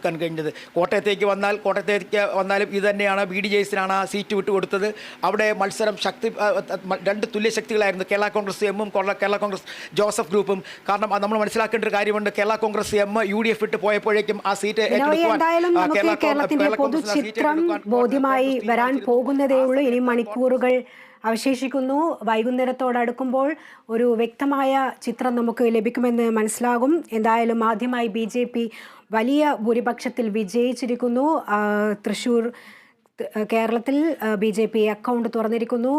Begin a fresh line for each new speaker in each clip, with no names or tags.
തീർക്കാൻ കഴിഞ്ഞത്. കോട്ടയത്തേക്ക് വന്നാലും ഇത് തന്നെയാണ്. BDJസിനാണ് ആ സീറ്റ് വിട്ടുകൊടുത്തത്. അവിടെ മത്സരം രണ്ട് തുല്യ ശക്തികളായിരുന്നു, കേരള കോൺഗ്രസ് എമ്മും കേരള കോൺഗ്രസ് ജോസഫ് ഗ്രൂപ്പും. കാരണം നമ്മൾ മനസ്സിലാക്കേണ്ട ഒരു കാര്യമുണ്ട്, കേരള കോൺഗ്രസ് എം UDF വിട്ട് പോയപ്പോഴേക്കും ആ സീറ്റ്
കേരളത്തിന്റെ പൊതുചിത്രം ബോധ്യമായി വരാൻ പോകുന്നതേ ഉള്ളൂ. ഇനി മണിക്കൂറുകൾ അവശേഷിക്കുന്നു. വൈകുന്നേരത്തോടടുക്കുമ്പോൾ ഒരു വ്യക്തമായ ചിത്രം നമുക്ക് ലഭിക്കുമെന്ന് മനസ്സിലാകും. എന്തായാലും ആദ്യമായി BJP വലിയ ഭൂരിപക്ഷത്തിൽ വിജയിച്ചിരിക്കുന്നു. തൃശ്ശൂർ കേരളത്തിൽ BJP അക്കൗണ്ട് തുറന്നിരിക്കുന്നു.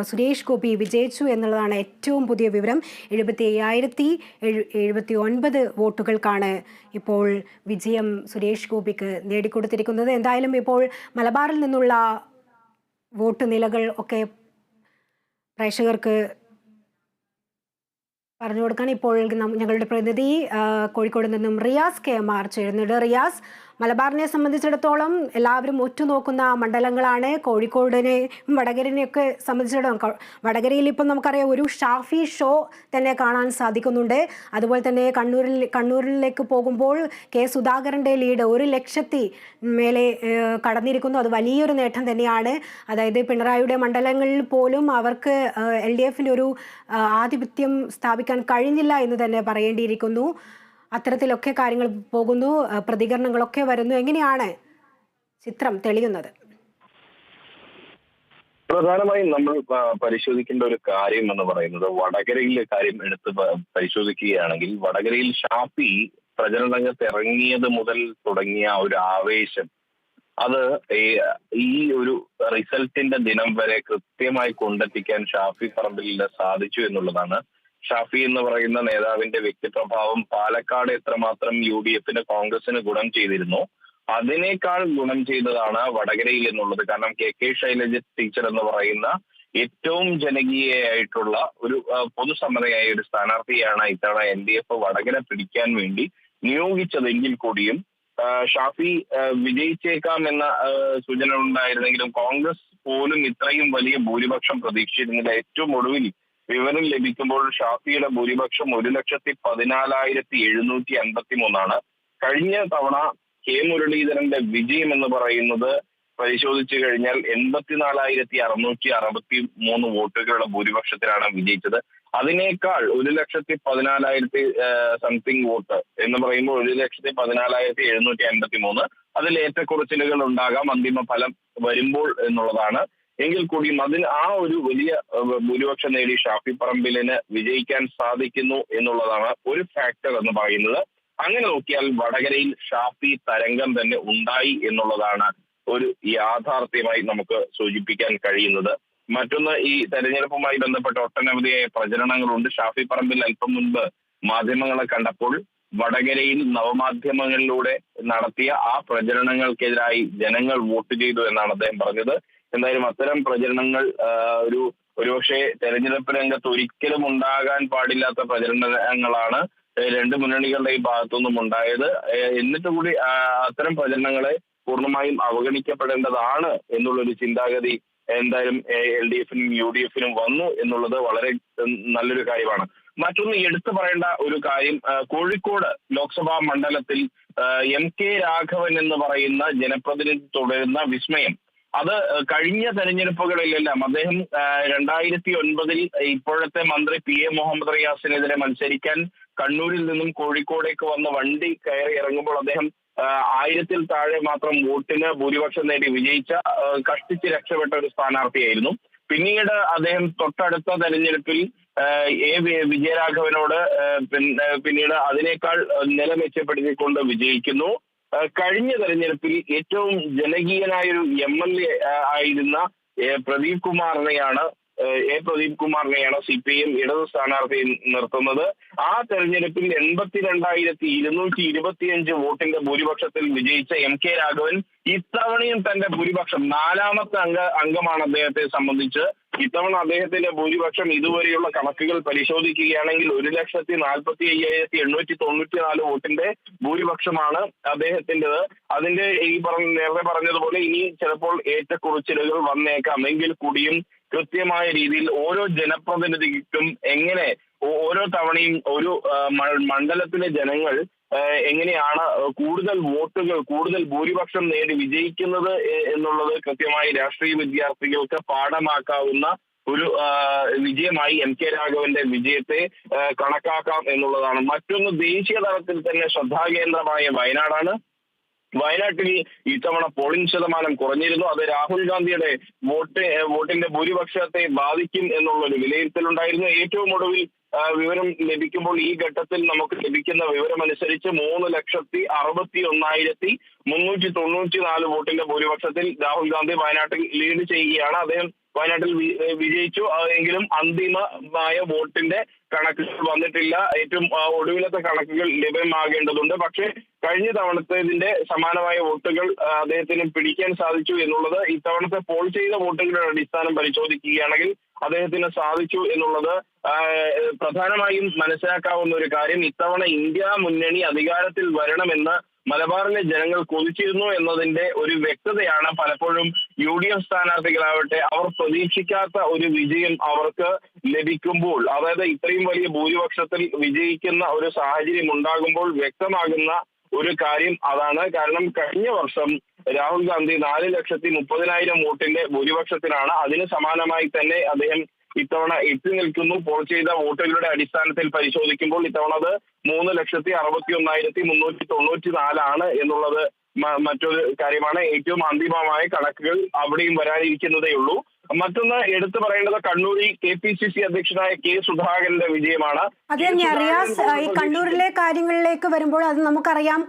സുരേഷ് ഗോപി വിജയിച്ചു എന്നുള്ളതാണ് ഏറ്റവും പുതിയ വിവരം. 75,079 വോട്ടുകൾക്കാണ് ഇപ്പോൾ വിജയം സുരേഷ് ഗോപിക്ക് നേടിക്കൊടുത്തിരിക്കുന്നത്. എന്തായാലും ഇപ്പോൾ മലബാറിൽ നിന്നുള്ള വോട്ട് നിലകൾ ഒക്കെ പ്രേക്ഷകർക്ക് പറഞ്ഞു കൊടുക്കാൻ ഇപ്പോൾ ഞങ്ങളുടെ പ്രതിനിധി കോഴിക്കോട് നിന്നും റിയാസ് KMR ചേരുന്നുണ്ട്. റിയാസ്, മലബാറിനെ സംബന്ധിച്ചിടത്തോളം എല്ലാവരും ഉറ്റുനോക്കുന്ന മണ്ഡലങ്ങളാണ്. കോഴിക്കോടിനെയും വടകരനെയൊക്കെ സംബന്ധിച്ചിടത്തോളം വടകരയിൽ ഇപ്പം നമുക്കറിയാം ഒരു ഷാഫി ഷോ തന്നെ കാണാൻ സാധിക്കുന്നുണ്ട്. അതുപോലെ തന്നെ കണ്ണൂരിലേക്ക് പോകുമ്പോൾ സുധാകരൻ്റെ ലീഡ് 1,00,000 മേലെ കടന്നിരിക്കുന്നു. അത് വലിയൊരു നേട്ടം തന്നെയാണ്. അതായത് പിണറായിയുടെ മണ്ഡലങ്ങളിൽ പോലും അവർക്ക് LDFിൻ്റെ ഒരു ആധിപത്യം സ്ഥാപിക്കാൻ കഴിഞ്ഞില്ല എന്ന് തന്നെ പറയേണ്ടിയിരിക്കുന്നു. അത്തരത്തിലൊക്കെ കാര്യങ്ങൾ പോകുന്നു, പ്രതികരണങ്ങളൊക്കെ വരുന്നു. എങ്ങനെയാണ് ചിത്രം തെളിയുന്നത്?
പ്രധാനമായും നമ്മൾ പരിശോധിക്കേണ്ട ഒരു കാര്യം എന്ന് പറയുന്നത്, വടകരയിലെ കാര്യം എടുത്ത് പരിശോധിക്കുകയാണെങ്കിൽ വടകരയിൽ ഷാഫി പ്രചരണ രംഗത്ത് ഇറങ്ങിയത് മുതൽ തുടങ്ങിയ ഒരു ആവേശം, അത് ഈ ഒരു റിസൾട്ടിന്റെ ദിനം വരെ കൃത്യമായി കൊണ്ടെത്തിക്കാൻ ഷാഫി പറമ്പിലിന് സാധിച്ചു എന്നുള്ളതാണ്. ഷാഫി എന്ന് പറയുന്ന നേതാവിന്റെ വ്യക്തിപ്രഭാവം പാലക്കാട് എത്രമാത്രം UDFന് കോൺഗ്രസിന് ഗുണം ചെയ്തിരുന്നു, അതിനേക്കാൾ ഗുണം ചെയ്തതാണ് വടകരയിൽ എന്നുള്ളത്. കാരണം KK ശൈലജ ടീച്ചർ എന്ന് പറയുന്ന ഏറ്റവും ജനകീയയായിട്ടുള്ള ഒരു പൊതുസമ്മതയായ ഒരു സ്ഥാനാർത്ഥിയാണ് ഇത്തവണ LDF വടകര പിടിക്കാൻ വേണ്ടി നിയോഗിച്ചതെങ്കിൽ കൂടിയും ഷാഫി വിജയിച്ചേക്കാം എന്ന സൂചന ഉണ്ടായിരുന്നെങ്കിലും കോൺഗ്രസ് പോലും ഇത്രയും വലിയ ഭൂരിപക്ഷം പ്രതീക്ഷിച്ചിരുന്നില്ല. ഏറ്റവും ഒടുവിൽ വിവരം ലഭിക്കുമ്പോൾ ഷാഫിയുടെ ഭൂരിപക്ഷം 1,14,753 കഴിഞ്ഞ തവണ മുരളീധരന്റെ വിജയം എന്ന് പറയുന്നത് പരിശോധിച്ചു കഴിഞ്ഞാൽ 84,663 വോട്ടുകളുടെ ഭൂരിപക്ഷത്തിലാണ് വിജയിച്ചത്. അതിനേക്കാൾ 1,14,000 സംതിങ് വോട്ട് എന്ന് പറയുമ്പോൾ 1,14,753 അതിൽ ഏറ്റക്കുറച്ചിലുകൾ ഉണ്ടാകാം അന്തിമ ഫലം വരുമ്പോൾ എന്നുള്ളതാണ്. എങ്കിൽ കൂടിയും ആ ഒരു വലിയ ഭൂരിപക്ഷം നേടി ഷാഫി പറമ്പിലിന് വിജയിക്കാൻ സാധിക്കുന്നു എന്നുള്ളതാണ് ഒരു ഫാക്ടർ എന്ന് പറയുന്നത്. അങ്ങനെ നോക്കിയാൽ വടകരയിൽ ഷാഫി തരംഗം തന്നെ ഉണ്ടായി എന്നുള്ളതാണ് ഒരു യാഥാർത്ഥ്യമായി നമുക്ക് സൂചിപ്പിക്കാൻ കഴിയുന്നത്. മറ്റൊന്ന്, ഈ തെരഞ്ഞെടുപ്പുമായി ബന്ധപ്പെട്ട ഒട്ടനവധിയായ പ്രചരണങ്ങളുണ്ട്. ഷാഫി പറമ്പിൽ അല്പം മുൻപ് മാധ്യമങ്ങളെ കണ്ടപ്പോൾ വടകരയിൽ നവമാധ്യമങ്ങളിലൂടെ നടത്തിയ ആ പ്രചരണങ്ങൾക്കെതിരായി ജനങ്ങൾ വോട്ട് ചെയ്തു എന്നാണ് അദ്ദേഹം പറഞ്ഞത്. എന്തായാലും അത്തരം പ്രചരണങ്ങൾ ഒരുപക്ഷെ തെരഞ്ഞെടുപ്പ് രംഗത്ത് ഒരിക്കലും ഉണ്ടാകാൻ പാടില്ലാത്ത പ്രചരണങ്ങളാണ് രണ്ട് മുന്നണികളുടെയും ഭാഗത്തുനിന്നും ഉണ്ടായത്. എന്നിട്ട് കൂടി അത്തരം പ്രചരണങ്ങളെ പൂർണ്ണമായും അവഗണിക്കപ്പെടേണ്ടതാണ് എന്നുള്ളൊരു ചിന്താഗതി എന്തായാലും LDFനും UDFനും വന്നു എന്നുള്ളത് വളരെ നല്ലൊരു കാര്യമാണ്. മറ്റൊന്ന് എടുത്തു പറയേണ്ട ഒരു കാര്യം, കോഴിക്കോട് ലോക്സഭാ മണ്ഡലത്തിൽ MK രാഘവൻ എന്ന് പറയുന്ന ജനപ്രതിനിധി തുടരുന്ന വിസ്മയം, അത് കഴിഞ്ഞ തെരഞ്ഞെടുപ്പുകളിലെല്ലാം അദ്ദേഹം 2009 ഇപ്പോഴത്തെ മന്ത്രി PA മുഹമ്മദ് റിയാസിനെതിരെ മത്സരിക്കാൻ കണ്ണൂരിൽ നിന്നും കോഴിക്കോടേക്ക് വന്ന് വണ്ടി കയറി ഇറങ്ങുമ്പോൾ അദ്ദേഹം 1000-ൽ താഴെ മാത്രം വോട്ടിന് ഭൂരിപക്ഷം നേടി വിജയിച്ച കഷ്ടിച്ച് രക്ഷപ്പെട്ട ഒരു സ്ഥാനാർത്ഥിയായിരുന്നു. പിന്നീട് അദ്ദേഹം തൊട്ടടുത്ത തെരഞ്ഞെടുപ്പിൽ വിജയരാഘവനോട് പിന്നീട് അതിനേക്കാൾ നില മെച്ചപ്പെടുത്തിക്കൊണ്ട് വിജയിക്കുന്നു. കഴിഞ്ഞ തെരഞ്ഞെടുപ്പിൽ ഏറ്റവും ജനകീയനായൊരു MLA ആയിരുന്ന പ്രദീപ് കുമാറിനെയാണ് CPIM ഇടതു സ്ഥാനാർത്ഥി നിർത്തുന്നത്. ആ തെരഞ്ഞെടുപ്പിൽ 82,225 വോട്ടിന്റെ ഭൂരിപക്ഷത്തിൽ വിജയിച്ച MK രാഘവൻ ഇത്തവണയും തന്റെ ഭൂരിപക്ഷം 4ാമത്തെ അംഗമാണ് അദ്ദേഹത്തെ സംബന്ധിച്ച്. ഇത്തവണ അദ്ദേഹത്തിന്റെ ഭൂരിപക്ഷം ഇതുവരെയുള്ള കണക്കുകൾ പരിശോധിക്കുകയാണെങ്കിൽ 1,45,894 വോട്ടിന്റെ ഭൂരിപക്ഷമാണ് അദ്ദേഹത്തിൻ്റെത്. അതിന്റെ നേരത്തെ പറഞ്ഞതുപോലെ ഇനി ചിലപ്പോൾ ഏറ്റക്കുറച്ചിലുകൾ വന്നേക്കാം. എങ്കിൽ കൂടിയും കൃത്യമായ രീതിയിൽ ഓരോ ജനപ്രതിനിധിക്കും എങ്ങനെ ഓരോ തവണയും ഒരു മണ്ഡലത്തിലെ ജനങ്ങൾ എങ്ങനെയാണ് കൂടുതൽ വോട്ടുകൾ, കൂടുതൽ ഭൂരിപക്ഷം നേടി വിജയിക്കുന്നത് എന്നുള്ളത് കൃത്യമായി രാഷ്ട്രീയ വിദ്യാർത്ഥികൾക്ക് പാഠമാക്കാവുന്ന ഒരു വിജയമായി എം കെ രാഘവന്റെ വിജയത്തെ കണക്കാക്കാം എന്നുള്ളതാണ്. മറ്റൊന്ന്, ദേശീയ തലത്തിൽ തന്നെ ശ്രദ്ധാകേന്ദ്രമായ വയനാടാണ്. വയനാട്ടിൽ ഇത്തവണ പോളിംഗ് ശതമാനം കുറഞ്ഞിരുന്നു. അത് രാഹുൽ ഗാന്ധിയുടെ വോട്ടിന്റെ ഭൂരിപക്ഷത്തെ ബാധിക്കും എന്നുള്ളൊരു വിലയിരുത്തലുണ്ടായിരുന്നു. ഏറ്റവും ഒടുവിൽ വിവരം ലഭിക്കുമ്പോൾ ഈ ഘട്ടത്തിൽ നമുക്ക് ലഭിക്കുന്ന വിവരമനുസരിച്ച് 3,61,394 വോട്ടിന്റെ ഭൂരിപക്ഷത്തിൽ രാഹുൽ ഗാന്ധി വയനാട്ടിൽ ലീഡ് ചെയ്യുകയാണ്. അദ്ദേഹം വയനാട്ടിൽ വിജയിച്ചു. എങ്കിലും അന്തിമമായ വോട്ടിന്റെ കണക്കുകൾ വന്നിട്ടില്ല. ഏറ്റവും ഒടുവിലത്തെ കണക്കുകൾ ലഭ്യമാകേണ്ടതുണ്ട്. പക്ഷേ കഴിഞ്ഞ തവണത്തേതിന്റെ സമാനമായ വോട്ടുകൾ അദ്ദേഹത്തിന് പിടിക്കാൻ സാധിച്ചു എന്നുള്ളത് ഇത്തവണത്തെ പോൾ ചെയ്ത വോട്ടുകളുടെ അടിസ്ഥാനം പരിശോധിക്കുകയാണെങ്കിൽ അദ്ദേഹത്തിന് സാധിച്ചു എന്നുള്ളത് പ്രധാനമായും മനസ്സിലാക്കാവുന്ന ഒരു കാര്യം. ഇത്തവണ ഇന്ത്യ മുന്നണി അധികാരത്തിൽ വരണമെന്ന് മലബാറിലെ ജനങ്ങൾ കൊതിച്ചിരുന്നു എന്നതിന്റെ ഒരു വ്യക്തതയാണ് പലപ്പോഴും UDF സ്ഥാനാർത്ഥികളാവട്ടെ അവർ പ്രതീക്ഷിക്കാത്ത ഒരു വിജയം അവർക്ക് ലഭിക്കുമ്പോൾ, അതായത് ഇത്രയും വലിയ ഭൂരിപക്ഷത്തിൽ വിജയിക്കുന്ന ഒരു സാഹചര്യം ഉണ്ടാകുമ്പോൾ വ്യക്തമാകുന്ന ഒരു കാര്യം അതാണ്. കാരണം കഴിഞ്ഞ വർഷം രാഹുൽ ഗാന്ധി 4,30,000 വോട്ടിന്റെ ഭൂരിപക്ഷത്തിനാണ്. അതിന് സമാനമായി തന്നെ അദ്ദേഹം ഇത്തവണ എത്തി നിൽക്കുന്നു. പോൾ ചെയ്ത വോട്ടുകളുടെ അടിസ്ഥാനത്തിൽ പരിശോധിക്കുമ്പോൾ ഇത്തവണ അത് 3,61,394 എന്നുള്ളത് മറ്റൊരു കാര്യമാണ്. ഏറ്റവും അന്തിമമായ കണക്കുകൾ അവിടെയും വരാനിരിക്കുന്നതേ ഉള്ളൂ. മറ്റൊന്ന് എടുത്തു പറയേണ്ടത് കണ്ണൂരിൽ KPCC അധ്യക്ഷനായ K സുധാകരന്റെ വിജയമാണ്.
അതെ റിയാസ്, ഈ കണ്ണൂരിലെ കാര്യങ്ങളിലേക്ക് വരുമ്പോൾ അത് നമുക്കറിയാം,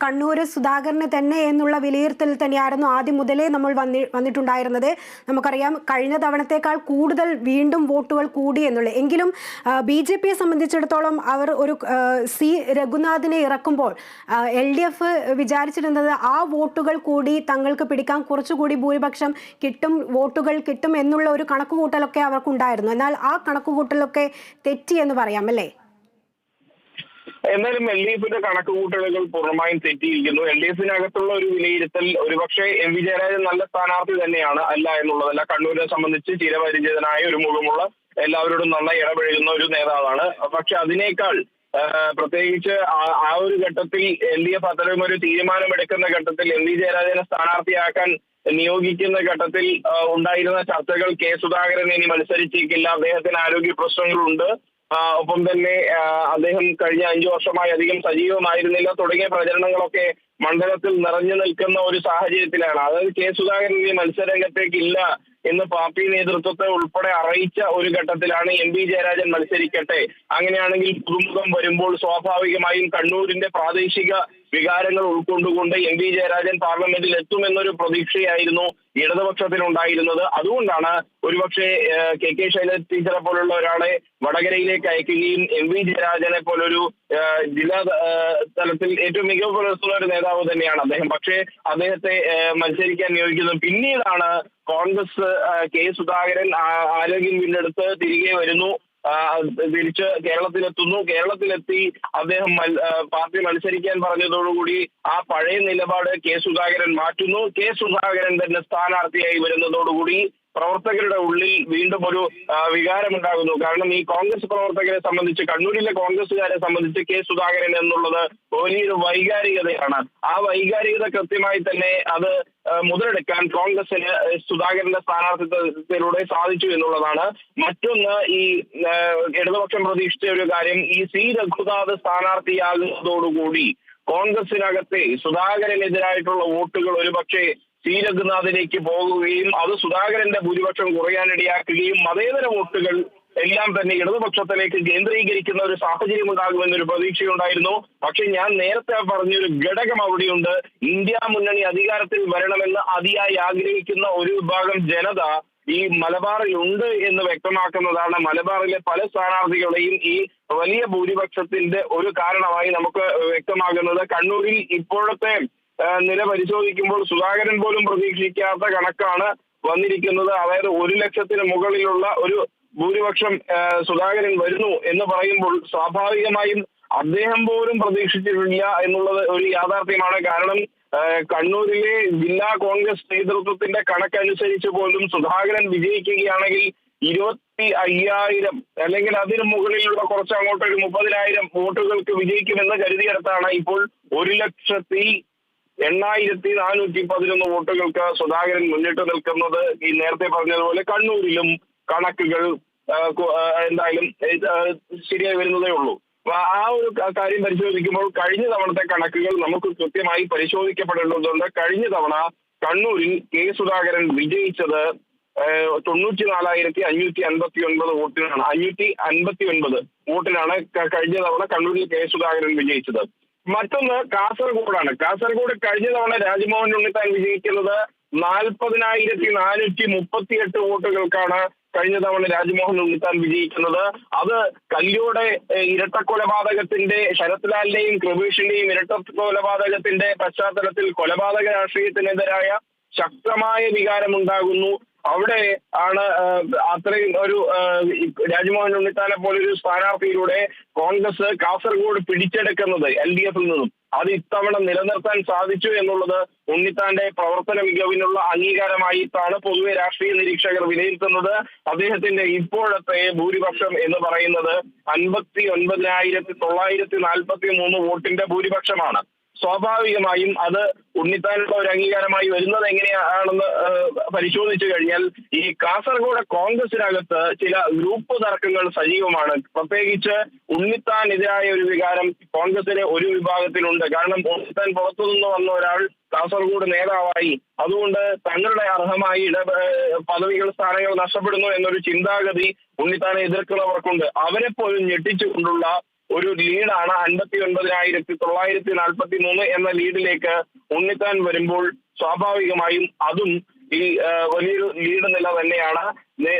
കണ്ണൂർ സുധാകരന് തന്നെ എന്നുള്ള വിലയിരുത്തൽ തന്നെയായിരുന്നു ആദ്യം മുതലേ നമ്മൾ വന്നിട്ടുണ്ടായിരുന്നത്. നമുക്കറിയാം കഴിഞ്ഞ തവണത്തേക്കാൾ കൂടുതൽ വീണ്ടും വോട്ടുകൾ കൂടി എന്നുള്ളത്. എങ്കിലും BJPയെ സംബന്ധിച്ചിടത്തോളം അവർ ഒരു C രഘുനാഥിനെ ഇറക്കുമ്പോൾ LDF വിചാരിച്ചിരുന്നത് ആ വോട്ടുകൾ കൂടി തങ്ങൾക്ക് പിടിക്കാൻ കുറച്ചുകൂടി ഭൂരിപക്ഷം വോട്ടുകൾ കിട്ടും എന്നുള്ള ഒരു കണക്കുകൂട്ടലൊക്കെ അവർക്കുണ്ടായിരുന്നു. എന്നാൽ ആ കണക്കുകൂട്ടലൊക്കെ തെറ്റി എന്ന് പറയാം അല്ലേ?
എന്നാലും LDFന്റെ കണക്കുകൂട്ടലുകൾ പൂർണ്ണമായും തെറ്റിയിരിക്കുന്നു. LDFനകത്തുള്ള ഒരു വിലയിരുത്തൽ ഒരുപക്ഷെ MV ജയരാജൻ നല്ല സ്ഥാനാർത്ഥി തന്നെയാണ്, അല്ല എന്നുള്ളതല്ല. കണ്ണൂരിനെ സംബന്ധിച്ച് ചിരപരിചിതനായ ഒരു മുഖമുള്ള എല്ലാവരോടും നന്നായി ഇടപഴകുന്ന ഒരു നേതാവാണ്. പക്ഷെ അതിനേക്കാൾ പ്രത്യേകിച്ച് ആ ഒരു ഘട്ടത്തിൽ LDF അത്തരം ഒരു തീരുമാനമെടുക്കുന്ന ഘട്ടത്തിൽ MV ജയരാജനെ സ്ഥാനാർത്ഥിയാക്കാൻ നിയോഗിക്കുന്ന ഘട്ടത്തിൽ ഉണ്ടായിരുന്ന ചർച്ചകൾ K സുധാകരൻ ഇനി മത്സരിച്ചേക്കില്ല, അദ്ദേഹത്തിന് ആരോഗ്യ പ്രശ്നങ്ങളുണ്ട്, ഒപ്പം തന്നെ അദ്ദേഹം കഴിഞ്ഞ 5 വർഷമായി അധികം സജീവമായിരുന്നില്ല തുടങ്ങിയ പ്രചരണങ്ങളൊക്കെ മണ്ഡലത്തിൽ നിറഞ്ഞു നിൽക്കുന്ന ഒരു സാഹചര്യത്തിലാണ്. അതായത് K സുധാകരൻ ഇനി മത്സരരംഗത്തേക്കില്ല എന്ന് പാർട്ടി നേതൃത്വത്തെ ഉൾപ്പെടെ അറിയിച്ച ഒരു ഘട്ടത്തിലാണ് MV ജയരാജൻ മത്സരിക്കട്ടെ, അങ്ങനെയാണെങ്കിൽ പുതുമുഖം വരുമ്പോൾ സ്വാഭാവികമായും കണ്ണൂരിന്റെ പ്രാദേശിക വികാരങ്ങൾ ഉൾക്കൊണ്ടുകൊണ്ട് MV ജയരാജൻ പാർലമെന്റിൽ എത്തുമെന്നൊരു പ്രതീക്ഷയായിരുന്നു ഇടതുപക്ഷത്തിനുണ്ടായിരുന്നത്. അതുകൊണ്ടാണ് ഒരുപക്ഷെ KK ശൈലജ ടീച്ചറെ പോലുള്ള ഒരാളെ വടകരയിലേക്ക് അയക്കുകയും MV ജയരാജനെ പോലൊരു ജില്ലാ തലത്തിൽ ഏറ്റവും മികവ് പുലർത്തുന്ന ഒരു നേതാവ് തന്നെയാണ് അദ്ദേഹം. പക്ഷേ അദ്ദേഹത്തെ മത്സരിക്കാൻ നിയോഗിക്കുന്നത് പിന്നീടാണ് കോൺഗ്രസ് K സുധാകരൻ ആരോഗ്യം വീണ്ടെടുത്ത് തിരികെ വരുന്നു, തിരിച്ച് കേരളത്തിലെത്തുന്നു. കേരളത്തിലെത്തി അദ്ദേഹം പാർട്ടി മത്സരിക്കാൻ പറഞ്ഞതോടുകൂടി ആ പഴയ നിലപാട് K സുധാകരൻ മാറ്റുന്നു. K സുധാകരൻ തന്നെ സ്ഥാനാർത്ഥിയായി വരുന്നതോടുകൂടി പ്രവർത്തകരുടെ ഉള്ളിൽ വീണ്ടും ഒരു വികാരമുണ്ടാകുന്നു. കാരണം ഈ കോൺഗ്രസ് പ്രവർത്തകരെ സംബന്ധിച്ച്, കണ്ണൂരിലെ കോൺഗ്രസുകാരെ സംബന്ധിച്ച് K സുധാകരൻ എന്നുള്ളത് വലിയൊരു വൈകാരികതയാണ്. ആ വൈകാരികത കൃത്യമായി തന്നെ അത് മുതലെടുക്കാൻ കോൺഗ്രസിന് സുധാകരന്റെ സ്ഥാനാർത്ഥിത്വത്തിലൂടെ സാധിച്ചു എന്നുള്ളതാണ്. മറ്റൊന്ന്, ഈ ഇടതുപക്ഷം പ്രതീക്ഷിച്ച ഒരു കാര്യം, ഈ C രഘുനാഥ് സ്ഥാനാർത്ഥിയാകുന്നതോടുകൂടി കോൺഗ്രസിനകത്തെ സുധാകരനെതിരായിട്ടുള്ള വോട്ടുകൾ ഒരുപക്ഷെ C രഘുനാഥിലേക്ക് പോകുകയും അത് സുധാകരന്റെ ഭൂരിപക്ഷം കുറയാനിടയാക്കുകയും മതേതര വോട്ടുകൾ എല്ലാം തന്നെ ഇടതുപക്ഷത്തിലേക്ക് കേന്ദ്രീകരിക്കുന്ന ഒരു സാഹചര്യം ഉണ്ടാകുമെന്നൊരു പ്രതീക്ഷയുണ്ടായിരുന്നു. പക്ഷെ ഞാൻ നേരത്തെ പറഞ്ഞൊരു ഘടകം അവിടെയുണ്ട്. ഇന്ത്യ മുന്നണി അധികാരത്തിൽ വരണമെന്ന് അതിയായി ആഗ്രഹിക്കുന്ന ഒരു വിഭാഗം ജനത ഈ മലബാറിൽ ഉണ്ട് എന്ന് വ്യക്തമാക്കുന്നതാണ് മലബാറിലെ പല സ്ഥാനാർത്ഥികളെയും ഈ വലിയ ഭൂരിപക്ഷത്തിന്റെ ഒരു കാരണമായി നമുക്ക് വ്യക്തമാകുന്നത്. കണ്ണൂരിൽ ഇപ്പോഴത്തെ നില പരിശോധിക്കുമ്പോൾ സുധാകരൻ പോലും പ്രതീക്ഷിക്കാത്ത കണക്കാണ് വന്നിരിക്കുന്നത്. അതായത് 1,00,000 മുകളിലുള്ള ഒരു ഭൂരിപക്ഷം സുധാകരൻ വരുന്നു എന്ന് പറയുമ്പോൾ സ്വാഭാവികമായും അദ്ദേഹം പോലും പ്രതീക്ഷിച്ചിട്ടില്ല എന്നുള്ളത് ഒരു യാഥാർത്ഥ്യമാണ്. കാരണം കണ്ണൂരിലെ ജില്ലാ കോൺഗ്രസ് നേതൃത്വത്തിന്റെ കണക്കനുസരിച്ച് പോലും സുധാകരൻ വിജയിക്കുകയാണെങ്കിൽ 25,000 അല്ലെങ്കിൽ അതിന് മുകളിലുള്ള കുറച്ച് അങ്ങോട്ട് ഒരു 30,000 വോട്ടുകൾക്ക് വിജയിക്കുമെന്ന് കരുതിയെടുത്താണ് ഇപ്പോൾ 1,08,411 വോട്ടുകൾക്ക് സുധാകരൻ മുന്നിട്ട് നിൽക്കുന്നത്. ഈ നേരത്തെ പറഞ്ഞതുപോലെ കണ്ണൂരിലും കണക്കുകൾ എന്തായാലും ശരിയായി വരുന്നതേ ഉള്ളൂ. ആ ഒരു കാര്യം പരിശോധിക്കുമ്പോൾ കഴിഞ്ഞ തവണത്തെ കണക്കുകൾ നമുക്ക് കൃത്യമായി പരിശോധിക്കപ്പെടേണ്ടതുണ്ട്. കഴിഞ്ഞ തവണ കണ്ണൂരിൽ കെ സുധാകരൻ വിജയിച്ചത് 94,559 വോട്ടിനാണ്. 559 വോട്ടിനാണ് കഴിഞ്ഞ തവണ കണ്ണൂരിൽ കെ സുധാകരൻ വിജയിച്ചത്. മറ്റൊന്ന് കാസർഗോഡാണ്. കാസർഗോഡ് കഴിഞ്ഞ തവണ രാജ്മോഹൻ ഉണ്ണിത്താൻ വിജയിക്കുന്നത് 40,438 വോട്ടുകൾക്കാണ് കഴിഞ്ഞ തവണ രാജ്മോഹൻ ഉണ്ണിത്താൻ വിജയിക്കുന്നത്. അത് കല്യോടെ ഇരട്ടക്കൊലപാതകത്തിന്റെ, ശരത്ലാലിന്റെയും കൃപേഷിന്റെയും ഇരട്ടക്കൊലപാതകത്തിന്റെ പശ്ചാത്തലത്തിൽ കൊലപാതക രാഷ്ട്രീയത്തിനെതിരായ ശക്തമായ വികാരമുണ്ടാകുന്നു. അവിടെ ആണ് അത്രയും ഒരു രാജ്മോഹൻ ഉണ്ണിത്താനെ പോലൊരു സ്ഥാനാർത്ഥിയിലൂടെ കോൺഗ്രസ് കാസർഗോഡ് പിടിച്ചെടുക്കുന്നത് LDF-ൽ നിന്നും. അത് ഇത്തവണ നിലനിർത്താൻ സാധിച്ചു എന്നുള്ളത് ഉണ്ണിത്താന്റെ പ്രവർത്തന മികവിനുള്ള അംഗീകാരമായിട്ടാണ് പൊതുവെ രാഷ്ട്രീയ നിരീക്ഷകർ വിലയിരുത്തുന്നത്. അദ്ദേഹത്തിന്റെ ഇപ്പോഴത്തെ ഭൂരിപക്ഷം എന്ന് പറയുന്നത് 59,943 വോട്ടിന്റെ ഭൂരിപക്ഷമാണ്. സ്വാഭാവികമായും അത് ഉണ്ണിത്താനുള്ള ഒരു അംഗീകാരമായി വരുന്നത് എങ്ങനെയാണെന്ന് പരിശോധിച്ചു കഴിഞ്ഞാൽ ഈ കാസർഗോഡ് കോൺഗ്രസിനകത്ത് ചില ഗ്രൂപ്പ് തർക്കങ്ങൾ സജീവമാണ്. പ്രത്യേകിച്ച് ഉണ്ണിത്താനെതിരായ ഒരു വികാരം കോൺഗ്രസിലെ ഒരു വിഭാഗത്തിലുണ്ട്. കാരണം ഉണ്ണിത്താൻ പുറത്തുനിന്ന് വന്ന ഒരാൾ കാസർഗോഡ് നേതാവായി, അതുകൊണ്ട് തങ്ങളുടെ അർഹമായി പദവികൾ, സ്ഥാനങ്ങൾ നഷ്ടപ്പെടുന്നു എന്നൊരു ചിന്താഗതി ഉണ്ണിത്താനെ എതിർക്കുന്നവർക്കുണ്ട്. അവരെ പോലും ഞെട്ടിച്ചുകൊണ്ടുള്ള ഒരു ലീഡാണ് 59,943 എന്ന ലീഡിലേക്ക് ഉണ്ണിത്താൻ വരുമ്പോൾ സ്വാഭാവികമായും അതും ഈ വലിയൊരു ലീഡ് നില തന്നെയാണ്.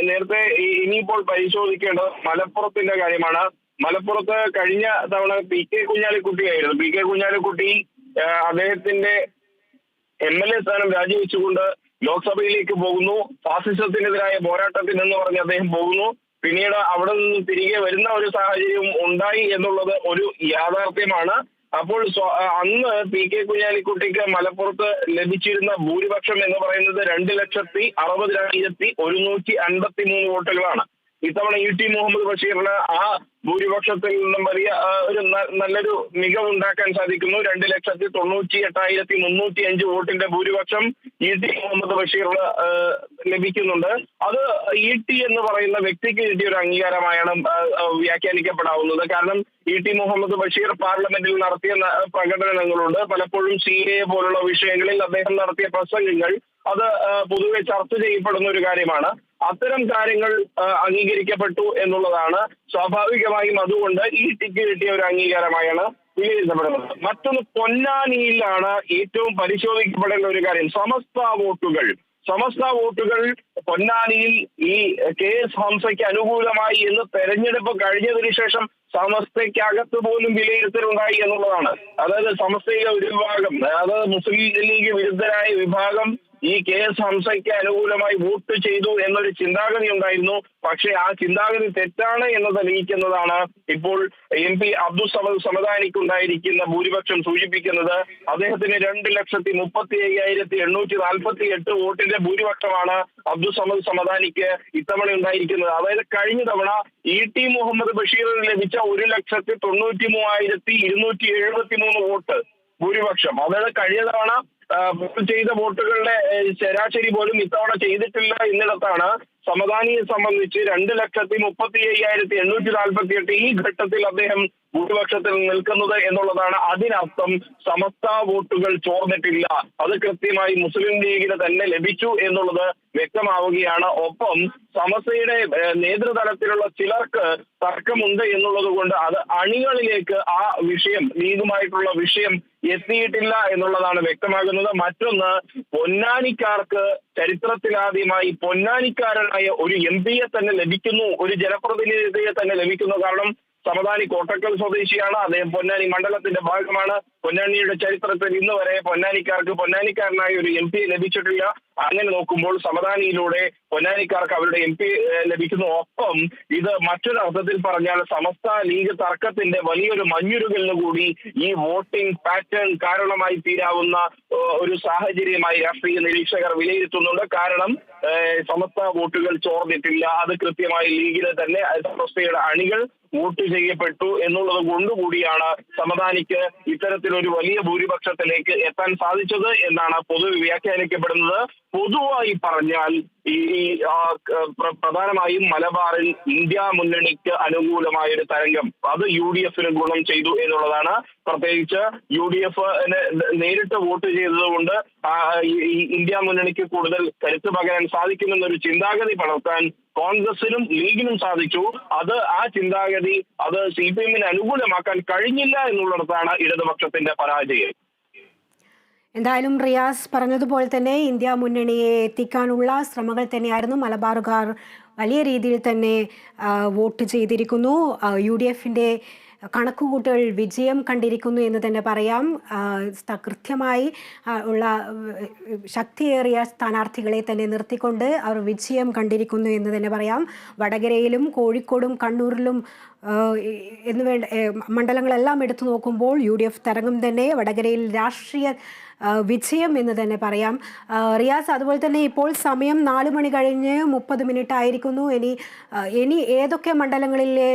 നേരത്തെ ഇനിയിപ്പോൾ പരിശോധിക്കേണ്ടത് മലപ്പുറത്തിന്റെ കാര്യമാണ്. മലപ്പുറത്ത് കഴിഞ്ഞ തവണ PK കുഞ്ഞാലിക്കുട്ടിയായിരുന്നു. PK കുഞ്ഞാലിക്കുട്ടി അദ്ദേഹത്തിന്റെ MLA സ്ഥാനം രാജിവെച്ചുകൊണ്ട് ലോക്സഭയിലേക്ക് പോകുന്നു. ഫാസിസത്തിനെതിരായ പോരാട്ടത്തിനെന്ന് പറഞ്ഞ് അദ്ദേഹം പോകുന്നു. പിന്നീട് അവിടെ നിന്ന് തിരികെ വരുന്ന ഒരു സാഹചര്യം ഉണ്ടായി എന്നുള്ളത് ഒരു യാഥാർത്ഥ്യമാണ്. അപ്പോൾ അന്ന് PK കുഞ്ഞാലിക്കുട്ടിക്ക് മലപ്പുറത്ത് ലഭിച്ചിരുന്ന ഭൂരിപക്ഷം എന്ന് പറയുന്നത് 2,60,153 വോട്ടുകളാണ്. ഇത്തവണ UT മുഹമ്മദ് ബഷീറിന് ആ ഭൂരിപക്ഷത്തിൽ നിന്നും വലിയ ഒരു നല്ലൊരു മികവുണ്ടാക്കാൻ സാധിക്കുന്നു. 2,98,305 വോട്ടിന്റെ ഭൂരിപക്ഷം UT മുഹമ്മദ് ബഷീറിന് ലഭിക്കുന്നുണ്ട്. അത് UT എന്ന് പറയുന്ന വ്യക്തിക്ക് കിട്ടിയ ഒരു അംഗീകാരമായാണ് വ്യാഖ്യാനിക്കപ്പെടാവുന്നത്. കാരണം UT മുഹമ്മദ് ബഷീർ പാർലമെന്റിൽ നടത്തിയ പ്രകടനങ്ങളുണ്ട്. പലപ്പോഴും CAA പോലുള്ള വിഷയങ്ങളിൽ അദ്ദേഹം നടത്തിയ പ്രസംഗങ്ങൾ അത് പൊതുവെ ചർച്ച ചെയ്യപ്പെടുന്ന ഒരു കാര്യമാണ്. അത്തരം കാര്യങ്ങൾ അംഗീകരിക്കപ്പെട്ടു എന്നുള്ളതാണ്. സ്വാഭാവികമായും അതുകൊണ്ട് UTക്ക് കിട്ടിയ ഒരു അംഗീകാരമായാണ് വിലയിരുത്തപ്പെടുന്നത്. മറ്റൊന്ന് പൊന്നാനിയിലാണ് ഏറ്റവും പരിശോധിക്കപ്പെടേണ്ട ഒരു കാര്യം. സമസ്ത വോട്ടുകൾ പൊന്നാനിയിൽ ഈ KS ഹംസയ്ക്ക് അനുകൂലമായി എന്ന് തെരഞ്ഞെടുപ്പ് കഴിഞ്ഞതിന് ശേഷം സമസ്തയ്ക്കകത്ത് പോലും വിലയിരുത്തലുണ്ടായി എന്നുള്ളതാണ്. അതായത് സമസ്തയിലെ ഒരു വിഭാഗം, അതായത് മുസ്ലിം ലീഗ് വിരുദ്ധരായ വിഭാഗം ഈ KS ഹംസയ്ക്ക് അനുകൂലമായി വോട്ട് ചെയ്തു എന്നൊരു ചിന്താഗതി ഉണ്ടായിരുന്നു. പക്ഷേ ആ ചിന്താഗതി തെറ്റാണ് എന്ന് തെളിയിക്കുന്നതാണ് ഇപ്പോൾ MP അബ്ദുൾ സമദാനിക്കുണ്ടായിരിക്കുന്ന ഭൂരിപക്ഷം സൂചിപ്പിക്കുന്നത്. അദ്ദേഹത്തിന് 2,35,848 വോട്ടിന്റെ ഭൂരിപക്ഷമാണ് അബ്ദുൾ സമദാനിക്ക് ഇത്തവണ ഉണ്ടായിരിക്കുന്നത്. അതായത് കഴിഞ്ഞ തവണ ET മുഹമ്മദ് ബഷീറിന് ലഭിച്ച 1,93,273 വോട്ട് ഭൂരിപക്ഷം. അതായത് കഴിഞ്ഞ തവണ ചെയ്ത വോട്ടുകളുടെ ശരാശരി പോലും ഇത്തവണ ചെയ്തിട്ടില്ല എന്നിടത്താണ് സമദാനിയെ സംബന്ധിച്ച് 2,35,848 ഈ ഘട്ടത്തിൽ അദ്ദേഹം ഭൂരിപക്ഷത്തിൽ നിൽക്കുന്നത് എന്നുള്ളതാണ്. അതിനർത്ഥം സമസ്ത വോട്ടുകൾ ചോർന്നിട്ടില്ല, അത് കൃത്യമായി മുസ്ലിം ലീഗിന് തന്നെ ലഭിച്ചു എന്നുള്ളത് വ്യക്തമാവുകയാണ്. ഒപ്പം സമസ്തയുടെ നേതൃതലത്തിലുള്ള ചിലർക്ക് തർക്കമുണ്ട് എന്നുള്ളത് കൊണ്ട് അത് അണികളിലേക്ക് ആ വിഷയം, ലീഗുമായിട്ടുള്ള വിഷയം എത്തിയിട്ടില്ല എന്നുള്ളതാണ് വ്യക്തമാകുന്നത്. മറ്റൊന്ന്, പൊന്നാനിക്കാർക്ക് ചരിത്രത്തിലാദ്യമായി പൊന്നാനിക്കാരനായ ഒരു MP-യെ തന്നെ ലഭിക്കുന്നു, ഒരു ജനപ്രതിനിധിയെ തന്നെ ലഭിക്കുന്നു. കാരണം സമദാനി കോട്ടക്കൽ സ്വദേശിയാണ്, അദ്ദേഹം പൊന്നാനി മണ്ഡലത്തിന്റെ ഭാഗമാണ്. പൊന്നാനിയുടെ ചരിത്രത്തിൽ ഇന്ന് വരെ പൊന്നാനിക്കാർക്ക് പൊന്നാനിക്കാരനായ ഒരു MP ലഭിച്ചിട്ടില്ല. അങ്ങനെ നോക്കുമ്പോൾ സമദാനിയിലൂടെ പൊന്നാനിക്കാർക്ക് അവരുടെ MP ലഭിക്കുന്നു. ഒപ്പം ഇത് മറ്റൊരു അർത്ഥത്തിൽ പറഞ്ഞാൽ സമസ്ത ലീഗ് തർക്കത്തിന്റെ വലിയൊരു മഞ്ഞുരുകലിന് കൂടി ഈ വോട്ടിംഗ് പാറ്റേൺ കാരണമായി തീരാവുന്ന ഒരു സാഹചര്യമായി രാഷ്ട്രീയ നിരീക്ഷകർ വിലയിരുത്തുന്നുണ്ട്. കാരണം സമസ്ത വോട്ടുകൾ ചോർന്നിട്ടില്ല, അത് കൃത്യമായി ലീഗിലെ തന്നെ സമസ്തയുടെ അണികൾ വോട്ട് ചെയ്യപ്പെട്ടു എന്നുള്ളത് കൊണ്ടുകൂടിയാണ് സമദാനിക്ക് ഇത്തരത്തിലൊരു വലിയ ഭൂരിപക്ഷത്തിലേക്ക് എത്താൻ സാധിച്ചത് എന്നാണ് പൊതുവെ വ്യാഖ്യാനിക്കപ്പെടുന്നത്. പൊതുവായി പറഞ്ഞാൽ ഈ പ്രധാനമായും മലബാറിൽ ഇന്ത്യ മുന്നണിക്ക് അനുകൂലമായ ഒരു തരംഗം അത് UDF ഗുണം ചെയ്തു എന്നുള്ളതാണ്. പ്രത്യേകിച്ച് UDF നേരിട്ട് വോട്ട് ചെയ്തതുകൊണ്ട് ഇന്ത്യ മുന്നണിക്ക് കൂടുതൽ കരുത്ത് പകരാൻ സാധിക്കുമെന്നൊരു ചിന്താഗതി വളർത്താൻ കോൺഗ്രസിനും ലീഗിനും സാധിച്ചു. ആ ചിന്താഗതി അത് CPM അനുകൂലമാക്കാൻ കഴിഞ്ഞില്ല എന്നുള്ളിടത്താണ് ഇടതുപക്ഷത്തിന്റെ പരാജയം.
എന്തായാലും റിയാസ് പറഞ്ഞതുപോലെ തന്നെ ഇന്ത്യ മുന്നണിയെ എത്തിക്കാനുള്ള ശ്രമങ്ങൾ തന്നെയായിരുന്നു. മലബാറുകാർ വലിയ രീതിയിൽ തന്നെ വോട്ട് ചെയ്തിരിക്കുന്നു. UDFന്റെ കണക്കുകൂട്ടൽ വിജയം കണ്ടിരിക്കുന്നു എന്ന് തന്നെ പറയാം. കൃത്യമായി ഉള്ള ശക്തിയേറിയ സ്ഥാനാർത്ഥികളെ തന്നെ നിർത്തിക്കൊണ്ട് അവർ വിജയം കണ്ടിരിക്കുന്നു എന്ന് തന്നെ പറയാം. വടകരയിലും കോഴിക്കോടും കണ്ണൂരിലും എന്നുവേണ്ട മണ്ഡലങ്ങളെല്ലാം എടുത്തു നോക്കുമ്പോൾ UDF തരംഗം തന്നെ, വടകരയിൽ രാഷ്ട്രീയ വിജയം എന്ന് തന്നെ പറയാം. റിയാസ്, അതുപോലെ തന്നെ ഇപ്പോൾ സമയം 4 മണി കഴിഞ്ഞ് 30 മിനിറ്റ് ആയിരിക്കുന്നു. ഇനി ഏതൊക്കെ മണ്ഡലങ്ങളിലെ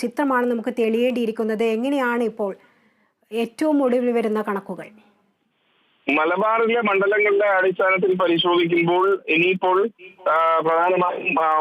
ചിത്രമാണ് നമുക്ക് തെളിയേണ്ടിയിരിക്കുന്നത്? എങ്ങനെയാണ് ഇപ്പോൾ ഏറ്റവും ഒടുവിൽ വരുന്ന കണക്കുകൾ?
മലബാറിലെ മണ്ഡലങ്ങളുടെ അടിസ്ഥാനത്തിൽ പരിശോധിക്കുമ്പോൾ ഇനിയിപ്പോൾ പ്രധാനമായും